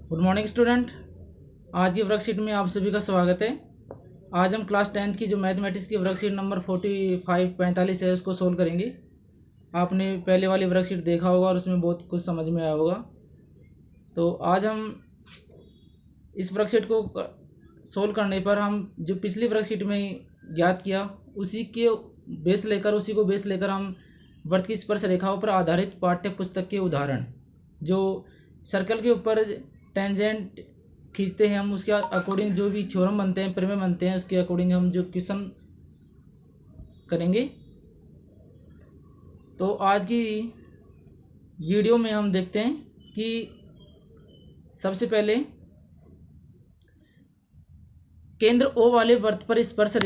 Good morning student. आज की worksheet में आप सभी का स्वागत है। आज हम क्लास 10th की जो मैथमेटिक्स की वर्कशीट नंबर 45 है उसको सोल्व करेंगे। आपने पहले वाली वर्कशीट देखा होगा और उसमें बहुत कुछ समझ में आया होगा। तो आज हम इस वर्कशीट को सोल्व करने पर हम जो पिछली वर्कशीट में ज्ञात किया उसी को बेस लेकर हम वृत्त की स्पर्श रेखाओं पर आधारित पाठ्य पुस्तक के उदाहरण, जो सर्कल के ऊपर टेंजेंट खींचते हैं हम उसके अकॉर्डिंग जो भी थ्योरम बनते हैं, प्रमेय बनते हैं, उसके अकॉर्डिंग हम जो क्वेश्चन करेंगे। तो आज की वीडियो में हम देखते हैं कि सबसे पहले केंद्र ओ वाले वृत्त पर स्पर्श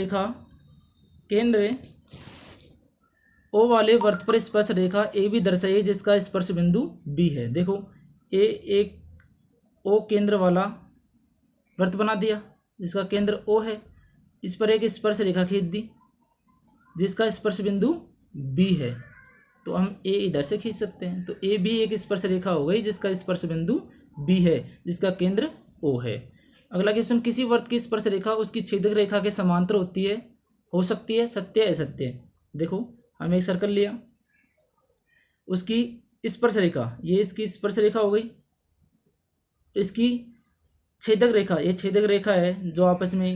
रेखा ए भी दर्शाइए जिसका स्पर्श बिंदु बी है। देखो एक ओ केंद्र वाला वृत्त बना दिया जिसका केंद्र ओ है, इस पर एक स्पर्श रेखा खींच दी जिसका स्पर्श बिंदु बी है। तो हम ए इधर से खींच सकते हैं, तो ए भी एक स्पर्श रेखा हो गई जिसका स्पर्श बिंदु बी है जिसका केंद्र ओ है। अगला क्वेश्चन, किसी वृत्त की स्पर्श रेखा उसकी छेदक रेखा के समांतर होती है, हो सकती है, सत्य असत्य। देखो हम एक सर्कल लिया, उसकी स्पर्श रेखा, ये इसकी स्पर्श रेखा हो गई, इसकी छेदक रेखा, ये छेदक रेखा है जो आपस में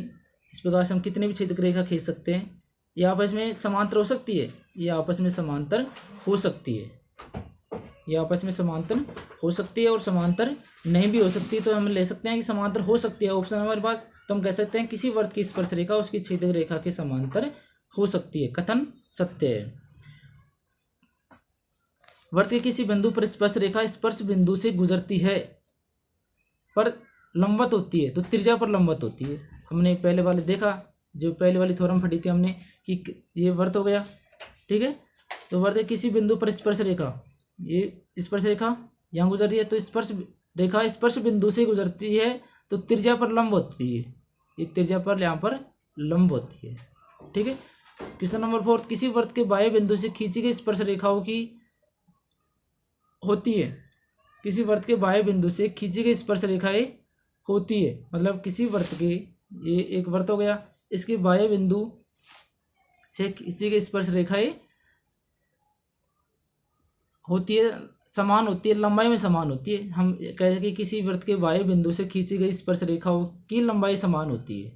इस प्रकार से हम कितने भी छेदक रेखा खींच सकते हैं। ये आपस में समांतर हो सकती है, ये आपस में समांतर हो सकती है, ये आपस में समांतर हो सकती है और समांतर नहीं भी हो सकती। तो हम ले सकते हैं कि समांतर हो सकती है, ऑप्शन हमारे पास। तो हम कह सकते हैं किसी वृत्त की स्पर्श रेखा उसकी छेदक रेखा के समांतर हो सकती है, कथन सत्य है। वृत्त के किसी बिंदु पर स्पर्श रेखा स्पर्श बिंदु से गुजरती है पर लंबवत होती है, तो त्रिज्या पर लंबवत होती है। हमने पहले वाले देखा, जो पहले वाली थ्योरम पढ़ी थी हमने कि ये वृत्त हो गया, ठीक है। तो वृत्त के किसी बिंदु पर स्पर्श रेखा, ये स्पर्श रेखा यहाँ गुजर रही है, तो स्पर्श रेखा स्पर्श बिंदु से गुजरती है तो त्रिज्या पर लंब होती है, ये त्रिज्या पर यहाँ पर लंब होती है, ठीक है। क्वेश्चन नंबर 4, किसी वृत्त के बाह्य बिंदु से खींची गई स्पर्श रेखाओं की होती है, किसी वृत्त के बाह्य बिंदु से खींची गई स्पर्श रेखाएं होती है, मतलब किसी वृत्त के, ये एक वृत्त हो गया, इसके बाह्य बिंदु से खींची गई स्पर्श रेखाएं होती है, समान होती है, लंबाई में समान होती है। हम कह सकें कि किसी वृत्त के बाह्य बिंदु से खींची गई स्पर्श रेखाओं की लंबाई समान होती है,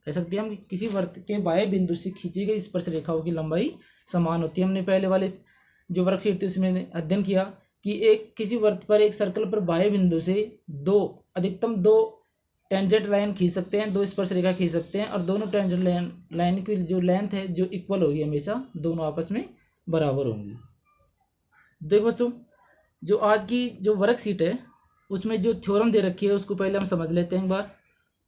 कह सकते हैं हम किसी वृत्त के बाह्य बिंदु से खींची गई स्पर्श रेखाओं की लंबाई समान होती है। हमने पहले वाले जो वर्कशीट थी उसमें अध्ययन किया कि एक किसी वृत्त पर एक सर्कल पर बाह्य बिंदु से अधिकतम दो टेंजेंट लाइन खींच सकते हैं, दो स्पर्श रेखा खींच सकते हैं, और दोनों टेंजेंट लाइन की जो लेंथ है जो इक्वल होगी, हमेशा दोनों आपस में बराबर होंगी। देखो बच्चों, जो आज की जो वर्कशीट है उसमें जो थ्योरम दे रखी है उसको पहले हम समझ लेते हैं एक बार।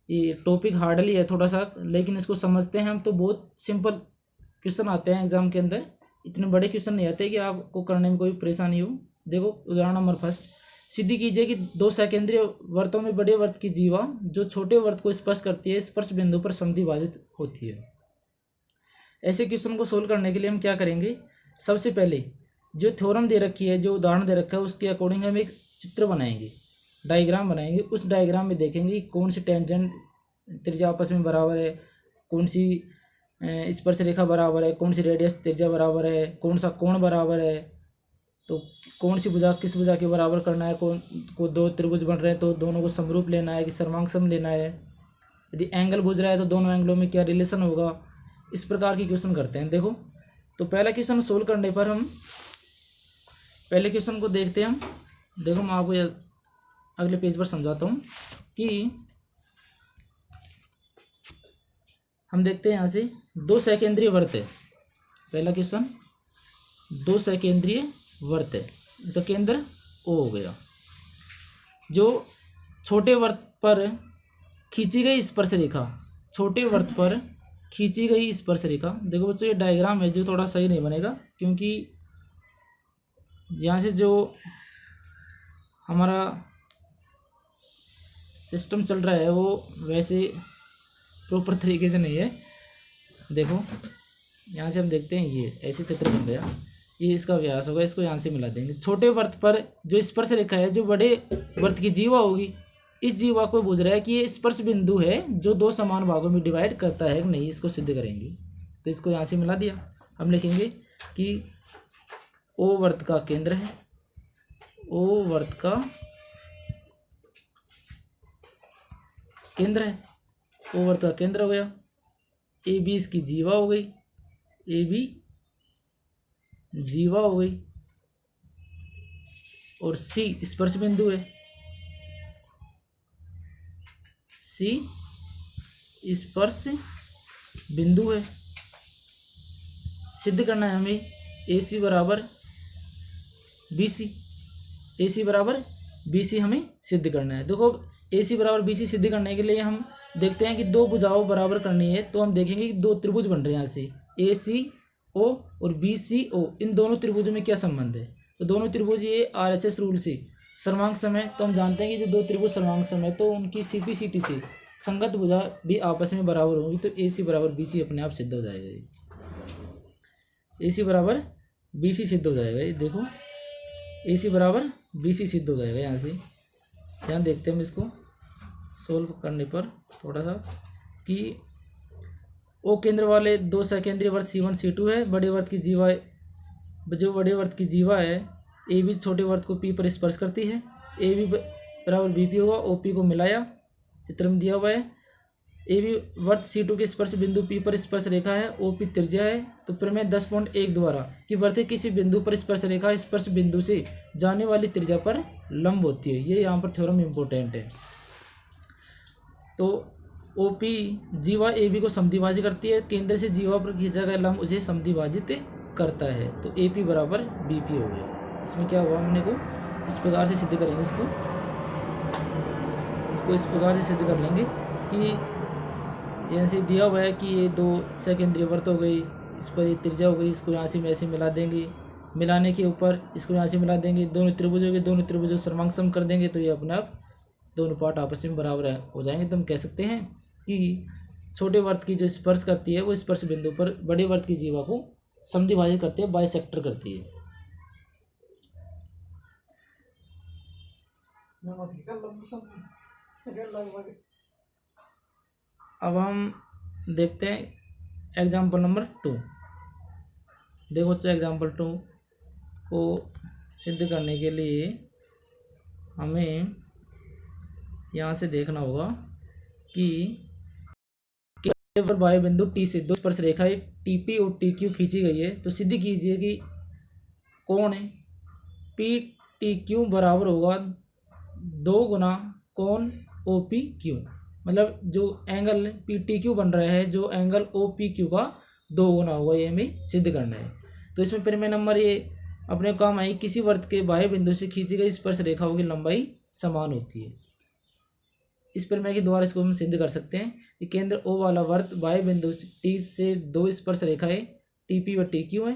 ये टॉपिक हार्डली है थोड़ा सा, लेकिन इसको समझते हैं हम तो बहुत सिंपल क्वेश्चन आते हैं एग्जाम के अंदर, इतने बड़े क्वेश्चन नहीं आते कि आपको करने में कोई परेशानी हो। देखो उदाहरण नंबर 1, सिद्धि कीजिए कि दो सेकेंद्रीय वृत्तों में बड़े वृत्त की जीवा जो छोटे वृत्त को स्पर्श करती है स्पर्श बिंदु पर समद्विभाजित होती है। ऐसे क्वेश्चन को सोल्व करने के लिए हम क्या करेंगे, सबसे पहले जो थ्योरम दे रखी है, जो उदाहरण दे रखा है, उसके अकॉर्डिंग हम एक चित्र बनाएंगे, डायग्राम बनाएंगे। उस डायग्राम में देखेंगे कौन सी टेंजेंट त्रिज्या आपस में बराबर है, कौन सी स्पर्श रेखा बराबर है, कौन सी रेडियस त्रिज्या बराबर है, कौन सा कोण बराबर है, तो कौन सी भुजा किस भुजा के बराबर करना है, को दो त्रिभुज बन रहे हैं तो दोनों को समरूप लेना है कि सर्वांग सम लेना है, यदि एंगल बुझ रहा है तो दोनों एंगलों में क्या रिलेशन होगा, इस प्रकार के क्वेश्चन करते हैं। देखो तो पहला क्वेश्चन सोल्व करने पर हम पहले क्वेश्चन को देखते हैं हम। देखो मैं आपको अगले पेज पर समझाता हूँ कि हम देखते हैं यहाँ से दो सेकेंद्रीय वृत्त है। पहला क्वेश्चन, दो सेकेंद्रीय वृत्त है, तो केंद्र ओ हो गया, जो छोटे वृत्त पर खींची गई स्पर्श रेखा, छोटे वृत्त पर खींची गई स्पर्श रेखा। देखो बच्चों ये डायग्राम है जो थोड़ा सही नहीं बनेगा, क्योंकि यहाँ से जो हमारा सिस्टम चल रहा है वो वैसे प्रॉपर तरीके से नहीं है। देखो यहाँ से हम देखते हैं, ये ऐसे चित्र बन गया, ये इसका व्यास होगा, इसको यहाँ से मिला देंगे। छोटे वृत्त पर जो स्पर्श रेखा है, जो बड़े वृत्त की जीवा होगी, इस जीवा को पूछ रहा है कि ये स्पर्श बिंदु है जो दो समान भागों में डिवाइड करता है कि नहीं, इसको सिद्ध करेंगे। तो इसको यहाँ से मिला दिया। हम लिखेंगे कि ओ वृत्त का केंद्र है, ओ वृत्त का केंद्र है, ओ वृत्त का केंद्र हो गया। ए बी इसकी जीवा हो गई, ए बी जीवा हो गई, और सी स्पर्श बिंदु है, सी स्पर्श बिंदु है। सिद्ध करना है हमें ए सी बराबर बी सी, ए सी बराबर बी सी हमें सिद्ध करना है। देखो ए सी बराबर बी सी सिद्ध करने के लिए हम देखते हैं कि दो भुजाओं बराबर करनी है, तो हम देखेंगे कि दो त्रिभुज बन रहे हैं यहाँ से, ए सी ओ और बी सी ओ। इन दोनों त्रिभुजों में क्या संबंध है? तो दोनों त्रिभुज ये आर एच एस रूल से सर्वांग समय, तो हम जानते हैं कि जो दो त्रिभुज सर्वांग समय, तो उनकी सी पी सी टी से संगत भुजा भी आपस में बराबर होंगी, तो ए सी बराबर बी सी अपने आप सिद्ध हो जाएगा। ये ए सी बराबर बी सी सिद्ध हो जाएगा। ये देखो ए सी बराबर बी सी सिद्ध हो जाएगा। यहाँ से ध्यान देखते हैं हम इसको सोल्व करने पर थोड़ा सा, कि ओ केंद्र वाले दो सकेंद्रीय वृत्त C1 C2 है। बड़े वृत्त की जीवा, जो बड़े वृत्त की जीवा है ए बी छोटे वृत्त को P पर स्पर्श करती है, ए बी बराबर बी पी होगा। ओ पी को मिलाया, चित्र में दिया हुआ है। ए बी वृत्त C2 के स्पर्श बिंदु P पर स्पर्श रेखा है, ओ पी त्रिज्या है। तो प्रमेय 10.1 द्वारा कि वृत्त किसी बिंदु पर स्पर्श रेखा स्पर्श बिंदु से जाने वाली त्रिज्या पर लंब होती है। ये यहाँ पर थ्योरम इम्पोर्टेंट है। तो ओ पी जीवा ए बी को समद्विभाजित करती है, केंद्र से जीवा पर खींचा गया लंब उसे समद्विभाजित करता है। तो ए पी बराबर बी पी हो गया। इसमें क्या हुआ, हमने को इस प्रकार से सिद्ध करेंगे, इसको इस प्रकार से सिद्ध कर लेंगे कि यहाँ से दिया हुआ है कि ये दो सकेंद्रीय वृत्त हो गई, इस पर ये त्रिज्या हो गई, इसको यहाँ से हम ऐसे मिला देंगे, मिलाने के ऊपर इसको यहाँ से मिला देंगे, दोनों त्रिभुजों के दोनों त्रिभुजों सर्वांग सम कर देंगे, तो ये अपने आप दोनों पार्ट आपस में बराबर हो जाएंगे। तो हम कह सकते हैं कि छोटे वृत्त की जो स्पर्श करती है वो स्पर्श बिंदु पर बड़े वृत्त की जीवा को समद्विभाजित करती है, बाइसेक्टर करती है। अब हम देखते हैं एग्जाम्पल नंबर 2। देखो तो एग्जाम्पल 2 को सिद्ध करने के लिए हमें यहाँ से देखना होगा कि वायु बिंदु टी से दो स्पर्श रेखाएं टी पी और टी क्यू खींची गई है। तो सिद्ध कीजिए कि कोण पी टी क्यू बराबर होगा 2 गुना कोण ओ पी क्यू। मतलब जो एंगल पी टी क्यू बन रहा है, जो एंगल ओ पी क्यू का 2 गुना होगा, ये हमें सिद्ध करना है। तो इसमें प्रमेय नंबर ये अपने काम आई, किसी वृत्त के बाह्य बिंदु से खींची गई स्पर्श रेखाओं की लंबाई समान होती है। इस प्रमेय के द्वारा इसको हम सिद्ध कर सकते हैं कि केंद्र ओ वाला वृत्त बाह्य बिंदु टी से दो स्पर्श रेखाएं टी पी व टी क्यू है,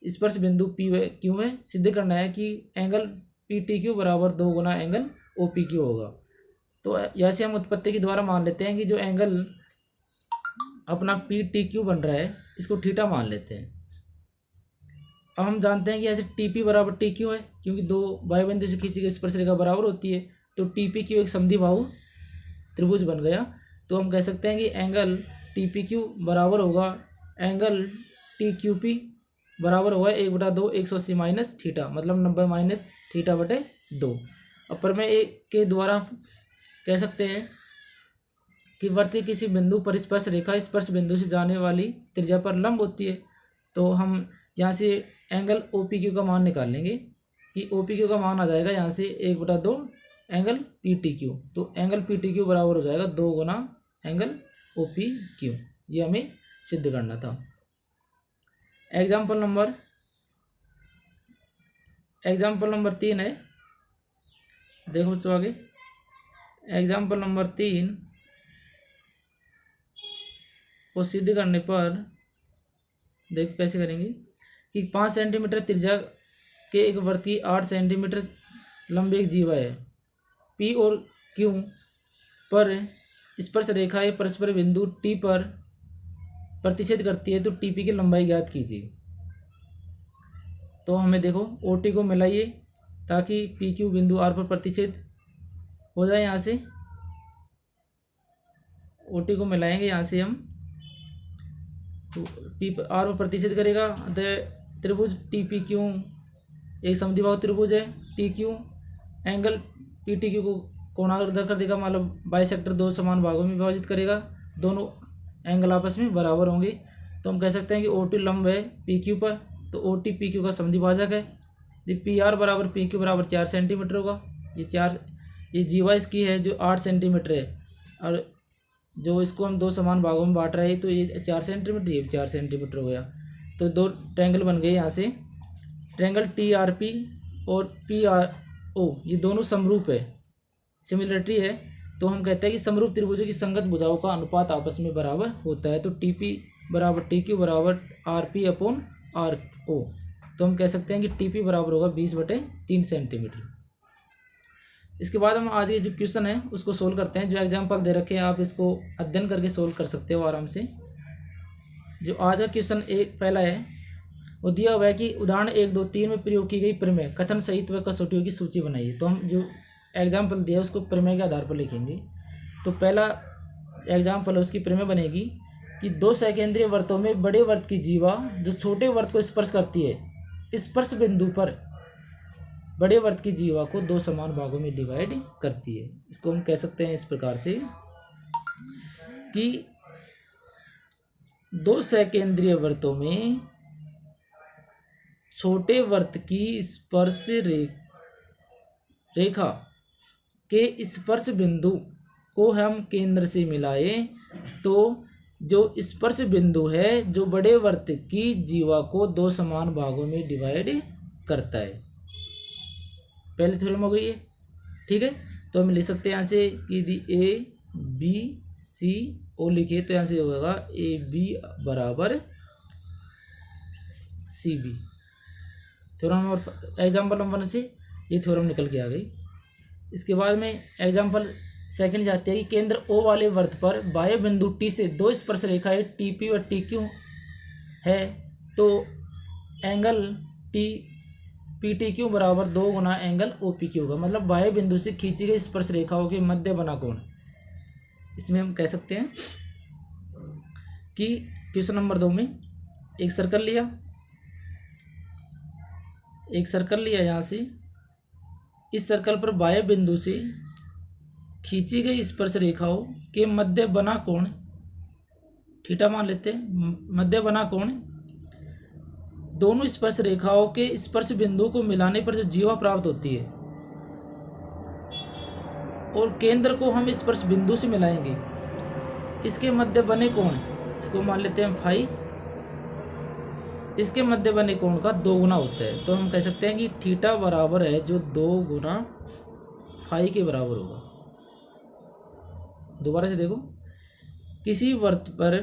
स्पर्श बिंदु पी व क्यू है। सिद्ध करना है कि एंगल पी टी क्यू बराबर 2 गुना एंगल ओ पी क्यू होगा। तो यहाँ से हम उत्पत्ति के द्वारा मान लेते हैं कि जो एंगल अपना पी टी क्यू बन रहा है इसको थीटा मान लेते हैं। अब हम जानते हैं कि ऐसे टी पी बराबर टी क्यू है, क्योंकि दो बाह्य बिंदु से खींची गई स्पर्श रेखा बराबर होती है। तो टी पी क्यू एक समद्विबाहु त्रिभुज बन गया। तो हम कह सकते हैं कि एंगल टी पी क्यू बराबर होगा एंगल टी क्यू पी बराबर होगा 1/2 180 माइनस थीटा, मतलब 90 माइनस थीटा बटे 2। अब प्रमेय एक के द्वारा कह सकते हैं कि वृत्त के किसी बिंदु पर स्पर्श रेखा स्पर्श बिंदु से जाने वाली त्रिज्या पर लंब होती है। तो हम यहाँ से एंगल ओ पी क्यू का मान निकाल लेंगे कि ओ पी क्यू का मान आ जाएगा यहाँ से 1/2 एंगल पी टी क्यू। तो एंगल पी टी क्यू बराबर हो जाएगा 2 गुना एंगल ओ पी क्यू। ये हमें सिद्ध करना था। एग्जाम्पल नंबर 3 है। देखो तो आगे एग्जाम्पल नंबर 3 को सिद्ध करने पर देख कैसे करेंगे कि 5 सेंटीमीटर त्रिज्या के एक वृत्त की 8 सेंटीमीटर लंबी एक जीवा है। पी और क्यू पर स्पर्श रेखाएं परस्पर बिंदु टी पर प्रतिच्छेद करती है। तो टीपी की लंबाई ज्ञात कीजिए। तो हमें देखो ओ टी को मिलाइए ताकि पी क्यू बिंदु आर पर प्रतिच्छेद हो जाए। यहाँ से ओ टी को मिलाएंगे यहाँ से हम, तो पी आर पर प्रतिच्छेद करेगा। त्रिभुज टी पी क्यू एक समद्विबाहु त्रिभुज है। T Q angle P T Q को कोणार्ध कर देगा, मतलब बाइसेक्टर दो समान भागों में विभाजित करेगा, दोनों एंगल आपस में बराबर होंगे। तो हम कह सकते हैं कि ओ टी लंब है पी क्यू पर, तो ओ टी पी क्यू का समद्विभाजक है। ये पी आर बराबर पी क्यू बराबर 4 सेंटीमीटर होगा। ये जीवा इसकी है जो 8 सेंटीमीटर है, और जो इसको हम दो समान भागों में बांट रहे हैं तो ये 4 सेंटीमीटर, ये 4 सेंटीमीटर हो गया। तो दो ट्रायंगल बन गए यहाँ से। ट्रायंगल टी आर पी और पी आर ओ ये दोनों समरूप है, सिमिलरिटी है। तो हम कहते हैं कि समरूप त्रिभुजों की संगत भुजाओं का अनुपात आपस में बराबर होता है। तो टी पी बराबर टी क्यू बराबर R P upon R O. तो हम कह सकते हैं कि टी पी बराबर होगा 20/3 सेंटीमीटर। इसके बाद हम आज ये जो क्वेश्चन है उसको सोल्व करते हैं। जो एग्जाम्पल दे रखे हैं आप इसको अध्ययन करके सोल्व कर सकते हो आराम से। जो आज का क्वेश्चन एक पहला है, वो दिया हुआ है कि उदाहरण 1, 2, 3 में प्रयोग की गई प्रमेय कथन सहित व कसौटियों की सूची बनाइए। तो हम जो एग्जाम्पल दिया है उसको प्रमेय के आधार पर लिखेंगे। तो पहला एग्जाम्पल है उसकी प्रमेय बनेगी कि दो सकेंद्रीय वृत्तों में बड़े वृत्त की जीवा जो छोटे वृत्त को स्पर्श करती है, स्पर्श बिंदु पर बड़े वृत्त की जीवा को दो समान भागों में डिवाइड करती है। इसको हम कह सकते हैं इस प्रकार से कि दो सकेंद्रीय वृत्तों में छोटे वृत्त की स्पर्श रेखा के स्पर्श बिंदु को हम केंद्र से मिलाएं तो जो स्पर्श बिंदु है जो बड़े वृत्त की जीवा को दो समान भागों में डिवाइड करता है। पहले थ्योरम हो गई है, ठीक है। तो हम लिख सकते हैं यहाँ से कि यदि ए बी सी ओ लिखे तो यहाँ से होगा ए बी बराबर सी बी। थ्योरम और एग्जाम्पल नंबर 1 से ये थ्योरम निकल के आ गई। इसके बाद में एग्जाम्पल सेकंड जाते हैं कि केंद्र ओ वाले वृत्त पर बाह्य बिंदु टी से दो स्पर्श रेखाएं टी पी व टी क्यू है, तो angle T P T Q बराबर 2 गुना एंगल ओ पी क्यू का, मतलब बाह्य बिंदु से खींची गई स्पर्श रेखाओं के मध्य बना कोण। इसमें हम कह सकते हैं कि क्वेश्चन नंबर 2 में एक सर्कल लिया यहाँ से, इस सर्कल पर बाह्य बिंदु से खींची गई स्पर्श रेखाओं के मध्य बना कोण थीटा मान लेते हैं। मध्य बना कोण दोनों स्पर्श रेखाओं के स्पर्श बिंदु को मिलाने पर जो जीवा प्राप्त होती है, और केंद्र को हम स्पर्श बिंदु से मिलाएंगे, इसके मध्य बने कोण इसको मान लेते हैं फाई, इसके मध्य बने कोण का 2 गुना होता है। तो हम कह सकते हैं कि थीटा बराबर है जो 2 गुना फाई के बराबर होगा। दोबारा से देखो, किसी वृत्त पर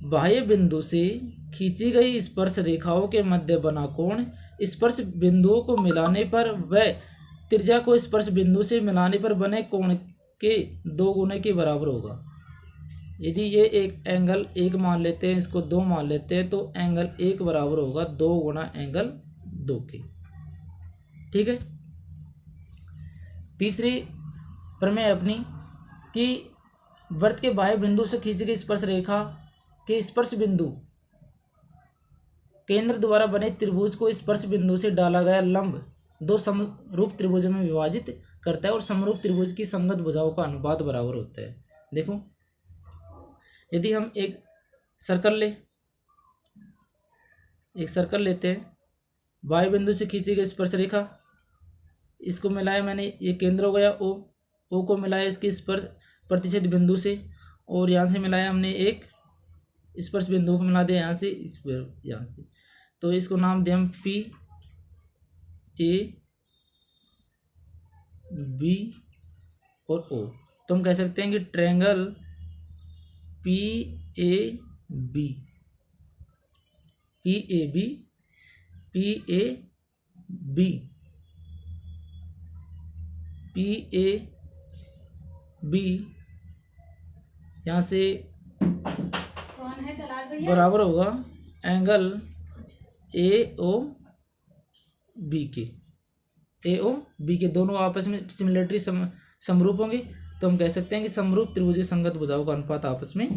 बाह्य बिंदु से खींची गई स्पर्श रेखाओं के मध्य बना कोण स्पर्श बिंदुओं को मिलाने पर व त्रिज्या को स्पर्श बिंदु से मिलाने पर बने कोण के 2 गुने के बराबर होगा। यदि ये एक एंगल 1 मान लेते हैं, इसको 2 मान लेते हैं, तो एंगल 1 बराबर होगा 2 गुना एंगल 2 के, ठीक है। तीसरी प्रमेय अपनी कि वृत्त के बाह्य बिंदु से खींची गई स्पर्श रेखा के स्पर्श बिंदु केंद्र द्वारा बने त्रिभुज को स्पर्श बिंदु से डाला गया लंब दो समरूप त्रिभुजों में विभाजित करता है और समरूप त्रिभुज की संगत भुजाओं का अनुपात बराबर होता है। देखो, यदि हम एक सर्कल लेते हैं, बाह्य बिंदु से खींची गई स्पर्श रेखा, इसको मिलाया मैंने, ये केंद्र हो गया ओ को मिलाया इसके स्पर्श प्रतिच्छेद बिंदु से, और यहाँ से मिलाया हमने एक स्पर्श बिंदु को मिला दिया यहाँ से, तो इसको नाम दें हम पी ए बी और ओ। तो हम कह सकते हैं कि ट्रायंगल पी ए बी यहाँ से बराबर होगा एंगल ए ओ बी के, ए ओ बी के दोनों आपस में सिमिलरिटी समरूप होंगे, तो हम कह सकते हैं कि समरूप त्रिभुजीय संगत भुजाओं का अनुपात आपस में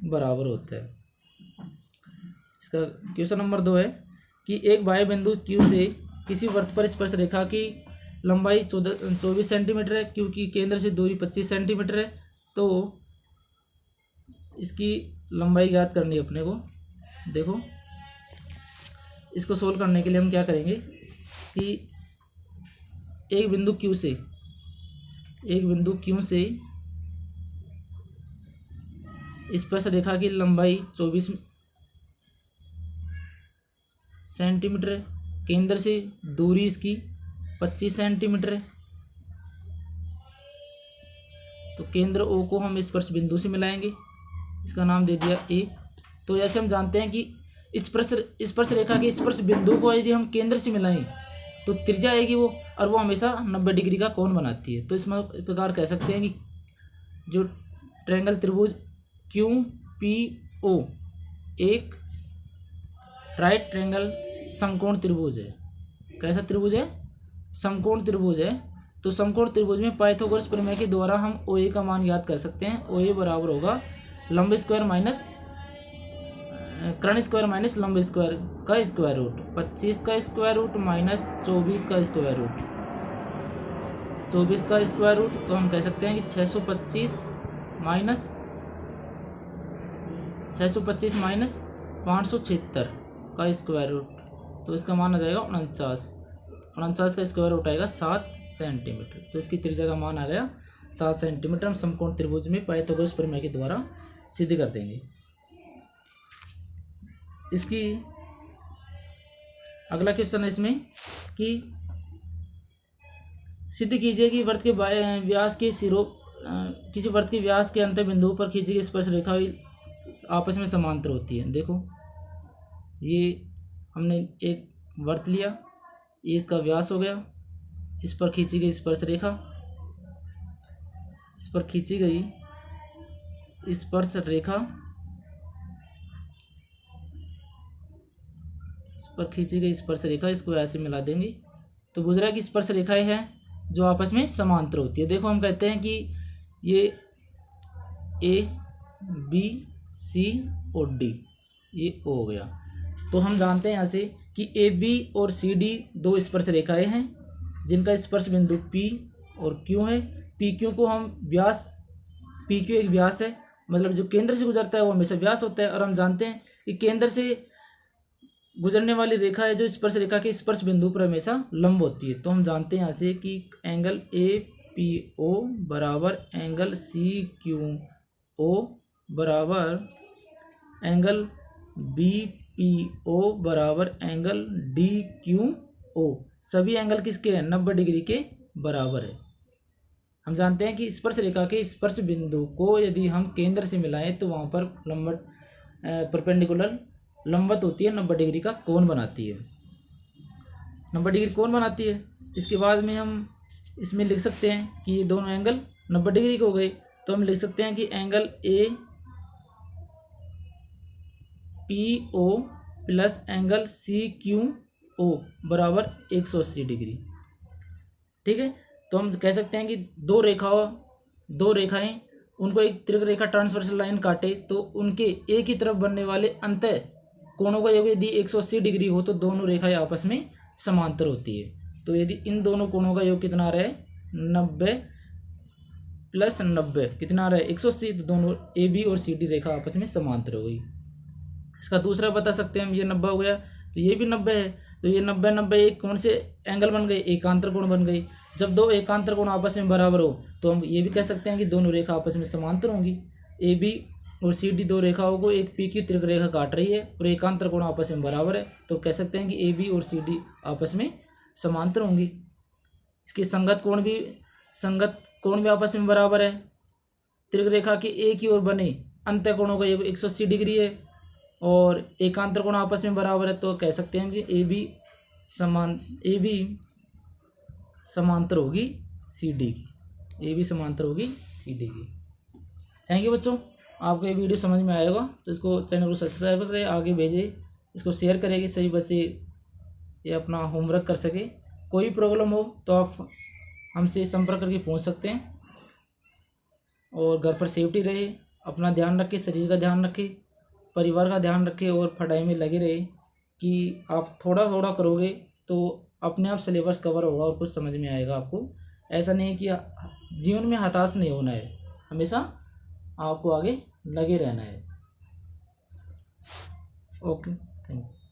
बराबर होता है। इसका क्वेश्चन नंबर 2 है कि एक बाह्य बिंदु Q से किसी वृत्त पर स्पर्श रेखा की लंबाई 24 सेंटीमीटर है, Q की केंद्र से दूरी 25 सेंटीमीटर है, तो इसकी लंबाई ज्ञात करनी है अपने को। देखो, इसको सोल्व करने के लिए हम क्या करेंगे कि एक बिंदु Q से स्पर्श रेखा की लंबाई 24 सेंटीमीटर है, केंद्र से दूरी इसकी 25 सेंटीमीटर है, तो केंद्र O को हम स्पर्श बिंदु से मिलाएंगे, इसका नाम दे दिया A। तो ऐसे हम जानते हैं कि स्पर्श रेखा के स्पर्श बिंदु को यदि हम केंद्र से मिलाएं तो त्रिज्या आएगी वो, और वो हमेशा 90 डिग्री का कोण बनाती है। तो इसमें इस प्रकार कह सकते हैं कि जो ट्रायंगल त्रिभुज QPO एक राइट ट्रायंगल समकोण त्रिभुज है। कैसा त्रिभुज है? समकोण त्रिभुज है। तो समकोण त्रिभुज में पाइथागोरस प्रमेय के द्वारा हम OA का मान ज्ञात कर सकते हैं। OA बराबर होगा लंब स्क्वायर माइनस कर्ण स्क्वायर माइनस लंब स्क्वायर का स्क्वायर रूट, 25 का स्क्वायर रूट माइनस 24 का स्क्वायर रूट, 24 का स्क्वायर रूट। तो हम कह सकते हैं कि 625 माइनस 576 का स्क्वायर रूट, तो इसका मान आ जाएगा 49 का स्क्वायर रूट आएगा 7 सेंटीमीटर। तो इसकी त्रिज्या का मान आ गया 7 सेंटीमीटर। हम समकोण त्रिभुज में पाइथागोरस प्रमेय के द्वारा सिद्ध कर देंगे। इसकी अगला क्वेश्चन है इसमें कि सिद्ध कीजिए कि वृत्त के व्यास के सिरों किसी वृत्त के व्यास के अंत बिंदु पर खींची गई स्पर्श रेखा आपस में समांतर होती है। देखो, ये हमने एक वृत्त लिया, ये इसका व्यास हो गया, इस पर खींची गई स्पर्श रेखा, इस पर खींची गई स्पर्श रेखा, इसको ऐसे मिला देंगे तो गुजरा की स्पर्श रेखाएं हैं जो आपस में समांतर होती है। देखो, हम कहते हैं कि ये A B C और D ये O हो गया। तो हम जानते हैं यहाँ से कि AB और CD दो स्पर्श रेखाएं हैं जिनका स्पर्श बिंदु P और Q है। PQ को हम व्यास, PQ एक व्यास है, मतलब जो केंद्र से गुजरता है वो हमेशा व्यास होता है, और हम जानते हैं कि केंद्र से गुजरने वाली रेखा है जो स्पर्श रेखा के स्पर्श बिंदु पर हमेशा लंब होती है। तो हम जानते हैं यहाँ से कि एंगल APO बराबर एंगल CQO बराबर एंगल BPO बराबर एंगल DQO, सभी एंगल किसके हैं? 90 डिग्री के बराबर है। हम जानते हैं कि स्पर्श रेखा के स्पर्श बिंदु को यदि हम केंद्र से मिलाएं तो वहाँ पर लंबवत परपेंडिकुलर लंबवत होती है, 90 डिग्री का कोण बनाती है, 90 डिग्री कोण बनाती है। इसके बाद में हम इसमें लिख सकते हैं कि ये दोनों एंगल 90 डिग्री के हो गए, तो हम लिख सकते हैं कि angle APO plus angle CQO बराबर 180 डिग्री। ठीक है, तो हम कह सकते हैं कि दो रेखाएं उनको एक त्रिक रेखा ट्रांसवर्सल लाइन काटे तो उनके एक ही तरफ बनने वाले अंतः कोणों का योग यदि 180 डिग्री हो तो दोनों रेखाएं आपस में समांतर होती है। तो यदि इन दोनों कोणों का योग कितना आ रहा है? 90 प्लस 90 कितना आ रहा है? 180। तो दोनों AB और CD रेखा आपस में समांतर हो गई। इसका दूसरा बता सकते हैं हम, ये 90 हो गया तो ये भी 90 है, तो ये 90 90 एक कौन से एंगल बन गए? एकांतर कोण बन गई। जब दो एकांतर कोण आपस में बराबर हो तो हम ये भी कह सकते हैं कि दोनों रेखा आपस में समांतर होंगी। AB और CD दो रेखाओं को एक PQ त्रिक रेखा काट रही है और एकांतर कोण आपस में बराबर है, तो कह सकते हैं कि AB और CD आपस में समांतर होंगी। इसके संगत कोण भी आपस में बराबर है। त्रिक रेखा के एक ही ओर बने अंत कोणों का योग 180 डिग्री है और एकांतर कोण आपस में बराबर है, तो कह सकते हैं कि AB समांतर होगी CD की, AB समांतर होगी CD की। थैंक यू बच्चों, आपको ये वीडियो समझ में आएगा तो इसको चैनल को सब्सक्राइब करें, आगे भेजें इसको शेयर करें कि सभी बच्चे ये अपना होमवर्क कर सके। कोई प्रॉब्लम हो तो आप हमसे संपर्क करके पूछ सकते हैं। और घर पर सेफ्टी रहे, अपना ध्यान रखें, शरीर का ध्यान रखें, परिवार का ध्यान रखें और पढ़ाई में लगे रहे कि आप थोड़ा थोड़ा करोगे तो अपने आप सिलेबस कवर होगा और कुछ समझ में आएगा आपको। ऐसा नहीं है कि जीवन में हताश नहीं होना है, हमेशा आपको आगे लगे रहना है। Okay, thank you.